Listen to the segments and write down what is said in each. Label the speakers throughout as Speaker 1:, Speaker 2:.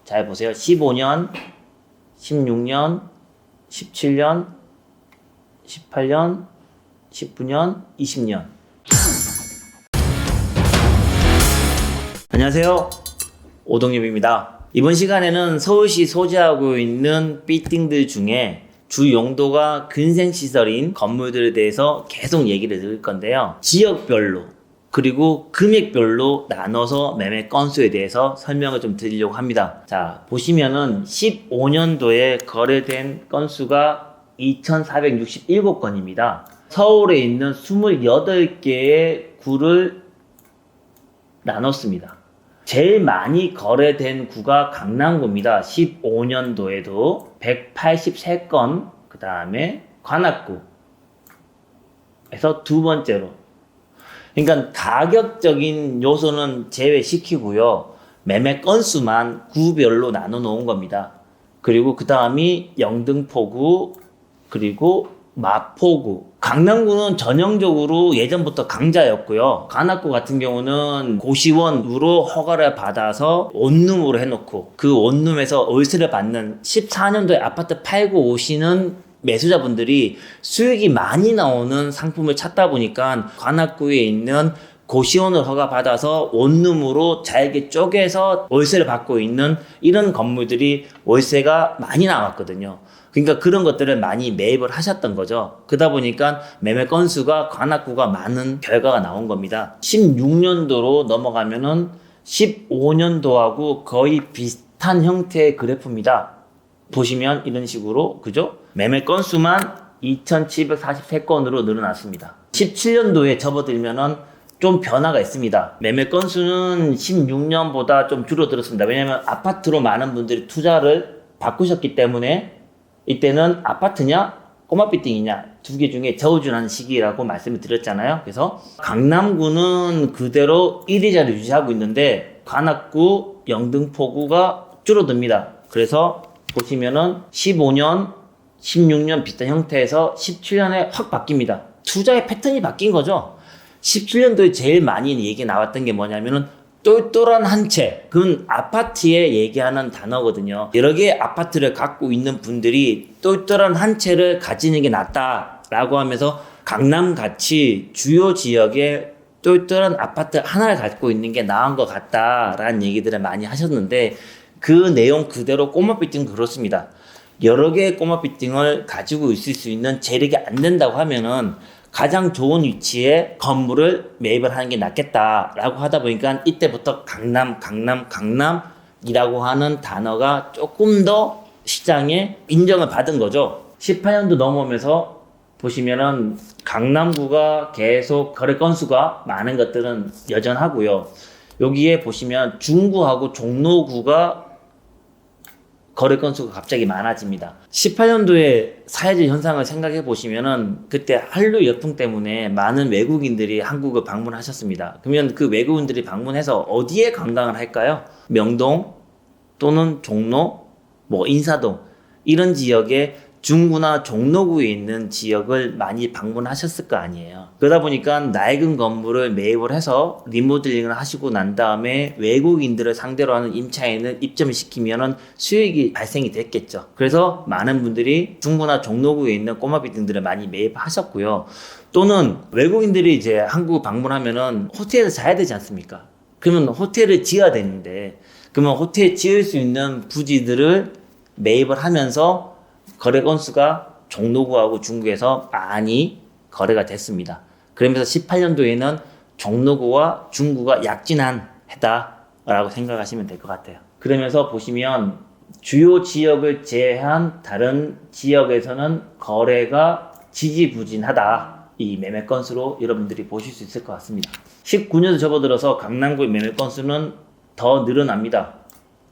Speaker 1: 잘 보세요. 15년, 16년, 17년, 18년, 19년, 20년. 안녕하세요. 오동엽입니다. 이번 시간에는 서울시 소재하고 있는 빌딩들 중에 주 용도가 근생시설인 건물들에 대해서 계속 얘기를 드릴 건데요. 지역별로 그리고 금액별로 나눠서 매매 건수에 대해서 설명을 좀 드리려고 합니다. 자, 보시면은 15년도에 거래된 건수가 2,467건입니다. 서울에 있는 28개의 구를 나눴습니다. 제일 많이 거래된 구가 강남구입니다. 15년도에도 183건, 그 다음에 관악구에서 두 번째로. 그러니까 가격적인 요소는 제외시키고요. 매매 건수만 구별로 나눠 놓은 겁니다. 그리고 그 다음이 영등포구, 그리고 마포구. 강남구는 전형적으로 예전부터 강자였고요. 관악구 같은 경우는 고시원으로 허가를 받아서 원룸으로 해놓고 그 원룸에서 월세를 받는 14년도에 아파트 팔고 오시는 매수자분들이 수익이 많이 나오는 상품을 찾다 보니까 관악구에 있는 고시원을 허가받아서 원룸으로 잘게 쪼개서 월세를 받고 있는 이런 건물들이 월세가 많이 나왔거든요. 그러니까 그런 것들을 많이 매입을 하셨던 거죠. 그러다 보니까 매매 건수가 관악구가 많은 결과가 나온 겁니다. 16년도로 넘어가면은 15년도하고 거의 비슷한 형태의 그래프입니다. 보시면 이런 식으로, 그죠? 매매 건수만 2,743건으로 늘어났습니다. 17년도에 접어들면은 좀 변화가 있습니다. 매매 건수는 16년보다 좀 줄어들었습니다. 왜냐하면 아파트로 많은 분들이 투자를 바꾸셨기 때문에 이때는 아파트냐 꼬마 빌딩이냐 두 개 중에 저우준하는 시기라고 말씀을 드렸잖아요. 그래서 강남구는 그대로 1위 자리 유지하고 있는데 관악구, 영등포구가 줄어듭니다. 그래서 보시면은 15년, 16년 비슷한 형태에서 17년에 확 바뀝니다. 투자의 패턴이 바뀐 거죠. 17년도에 제일 많이 얘기 나왔던 게 뭐냐면은 똘똘한 한 채. 그건 아파트에 얘기하는 단어거든요. 여러 개의 아파트를 갖고 있는 분들이 똘똘한 한 채를 가지는 게 낫다라고 하면서 강남같이 주요 지역에 똘똘한 아파트 하나를 갖고 있는 게 나은 것 같다라는 얘기들을 많이 하셨는데 그 내용 그대로 꼬마 빌딩 그렇습니다. 여러 개의 꼬마 빌딩을 가지고 있을 수 있는 재력이 안 된다고 하면은 가장 좋은 위치에 건물을 매입을 하는 게 낫겠다라고 하다 보니까 이때부터 강남이라고 하는 단어가 조금 더 시장에 인정을 받은 거죠. 18년도 넘어오면서 보시면은 강남구가 계속 거래 건수가 많은 것들은 여전하고요. 여기에 보시면 중구하고 종로구가 거래 건수가 갑자기 많아집니다. 18년도에 사회적 현상을 생각해 보시면은 그때 한류 열풍 때문에 많은 외국인들이 한국을 방문하셨습니다. 그러면 그 외국인들이 방문해서 어디에 관광을 할까요? 명동 또는 종로, 인사동 이런 지역에 중구나 종로구에 있는 지역을 많이 방문하셨을 거 아니에요. 그러다 보니까 낡은 건물을 매입을 해서 리모델링을 하시고 난 다음에 외국인들을 상대로 하는 임차인을 입점을 시키면은 수익이 발생이 됐겠죠. 그래서 많은 분들이 중구나 종로구에 있는 꼬마 빌딩들을 많이 매입하셨고요. 또는 외국인들이 이제 한국 방문하면은 호텔에서 자야 되지 않습니까? 그러면 호텔을 지어야 되는데 그러면 호텔 지을 수 있는 부지들을 매입을 하면서 거래 건수가 종로구하고 중구에서 많이 거래가 됐습니다. 그러면서 18년도에는 종로구와 중구가 약진한 해다라고 생각하시면 될 것 같아요. 그러면서 보시면 주요 지역을 제외한 다른 지역에서는 거래가 지지부진하다. 이 매매 건수로 여러분들이 보실 수 있을 것 같습니다. 19년도 접어들어서 강남구의 매매 건수는 더 늘어납니다.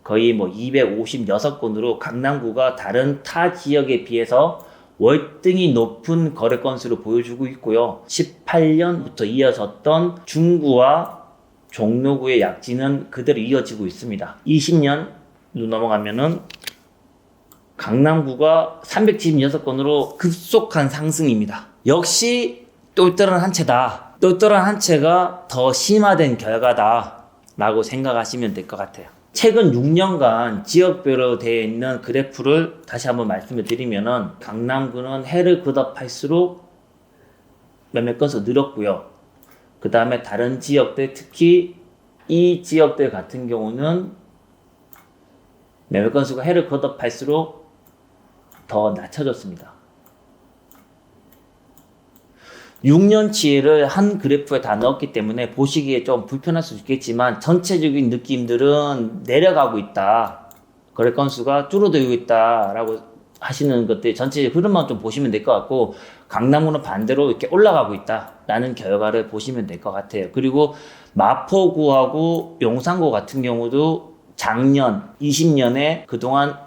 Speaker 1: 거의 256건으로 강남구가 다른 타 지역에 비해서 월등히 높은 거래 건수를 보여주고 있고요. 18년부터 이어졌던 중구와 종로구의 약진은 그대로 이어지고 있습니다. 20년 넘어가면은 강남구가 376건으로 급속한 상승입니다. 역시 똘똘한 한 채다. 똘똘한 한 채가 더 심화된 결과다 라고 생각하시면 될 것 같아요. 최근 6년간 지역별로 되어 있는 그래프를 다시 한번 말씀을 드리면은 강남구는 해를 거듭할수록 매매 건수 늘었고요. 그 다음에 다른 지역들, 특히 이 지역들 같은 경우는 매매 건수가 해를 거듭할수록 더 낮춰졌습니다. 6년치를 한 그래프에 다 넣었기 때문에 보시기에 좀 불편할 수 있겠지만 전체적인 느낌들은 내려가고 있다. 거래 건수가 줄어들고 있다라고 하시는 것들 전체 흐름만 좀 보시면 될 것 같고, 강남구는 반대로 이렇게 올라가고 있다라는 결과를 보시면 될 것 같아요. 그리고 마포구하고 용산구 같은 경우도 작년 20년에 그동안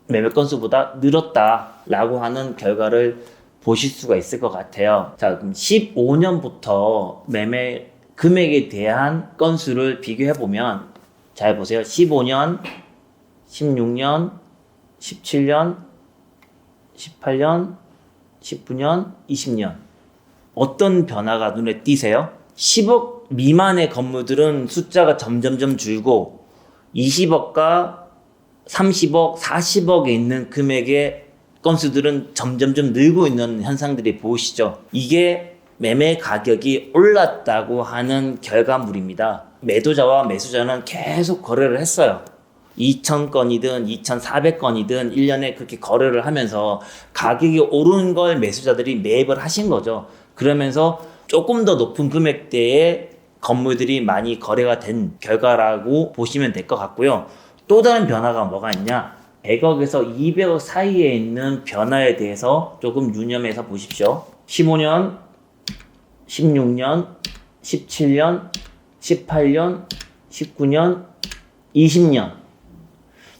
Speaker 1: 매매 건수보다 늘었다라고 하는 결과를 보실 수가 있을 것 같아요. 자, 그럼 15년부터 매매 금액에 대한 건수를 비교해 보면, 잘 보세요. 15년, 16년, 17년, 18년, 19년, 20년. 어떤 변화가 눈에 띄세요? 10억 미만의 건물들은 숫자가 점점점 줄고 20억과 30억, 40억에 있는 금액의 건수들은 점점점 늘고 있는 현상들이 보이시죠? 이게 매매 가격이 올랐다고 하는 결과물입니다. 매도자와 매수자는 계속 거래를 했어요. 2,000건이든 2,400건이든 1년에 그렇게 거래를 하면서 가격이 오르는 걸 매수자들이 매입을 하신 거죠. 그러면서 조금 더 높은 금액대의 건물들이 많이 거래가 된 결과라고 보시면 될 것 같고요. 또 다른 변화가 뭐가 있냐? 100억에서 200억 사이에 있는 변화에 대해서 조금 유념해서 보십시오. 15년, 16년, 17년, 18년, 19년, 20년.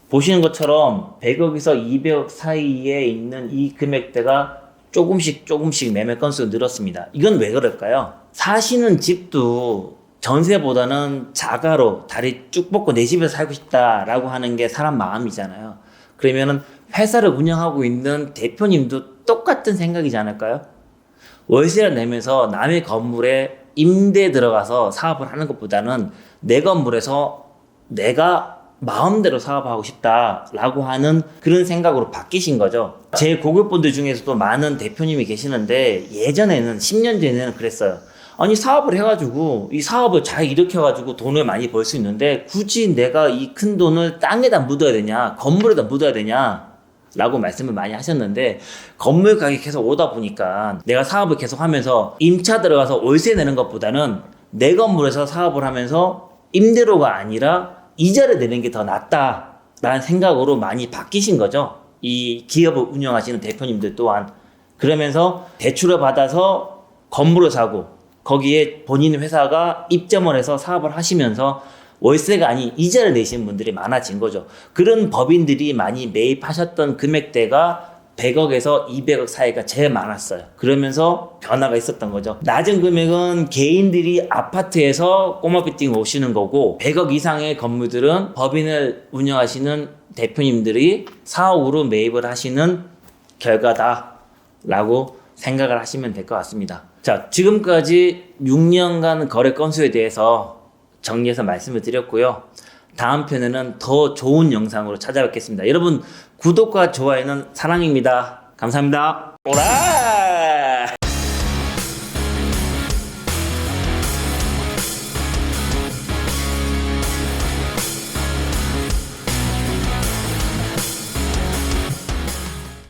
Speaker 1: 보시는 것처럼 100억에서 200억 사이에 있는 이 금액대가 조금씩 매매 건수가 늘었습니다. 이건 왜 그럴까요? 사시는 집도 전세보다는 자가로 다리 쭉 뻗고 내 집에서 살고 싶다라고 하는 게 사람 마음이잖아요. 그러면은 회사를 운영하고 있는 대표님도 똑같은 생각이지 않을까요? 월세를 내면서 남의 건물에 임대 들어가서 사업을 하는 것보다는 내 건물에서 내가 마음대로 사업하고 싶다라고 하는 그런 생각으로 바뀌신 거죠. 제 고객분들 중에서도 많은 대표님이 계시는데 예전에는 10년 전에는 그랬어요. 아니 사업을 해가지고 이 사업을 잘 일으켜가지고 돈을 많이 벌 수 있는데 굳이 내가 이 큰 돈을 땅에다 묻어야 되냐, 건물에다 묻어야 되냐 라고 말씀을 많이 하셨는데, 건물 가격이 계속 오다 보니까 내가 사업을 계속 하면서 임차 들어가서 월세 내는 것보다는 내 건물에서 사업을 하면서 임대료가 아니라 이자를 내는 게 더 낫다라는 생각으로 많이 바뀌신 거죠. 이 기업을 운영하시는 대표님들 또한. 그러면서 대출을 받아서 건물을 사고 거기에 본인 회사가 입점을 해서 사업을 하시면서 월세가 아닌 이자를 내시는 분들이 많아진 거죠. 그런 법인들이 많이 매입하셨던 금액대가 100억에서 200억 사이가 제일 많았어요. 그러면서 변화가 있었던 거죠. 낮은 금액은 개인들이 아파트에서 꼬마 빌딩 오시는 거고, 100억 이상의 건물들은 법인을 운영하시는 대표님들이 사옥으로 매입을 하시는 결과다라고 생각을 하시면 될 것 같습니다. 자, 지금까지 6년간 거래 건수에 대해서 정리해서 말씀을 드렸고요. 다음 편에는 더 좋은 영상으로 찾아뵙겠습니다. 여러분, 구독과 좋아요는 사랑입니다. 감사합니다. 오라!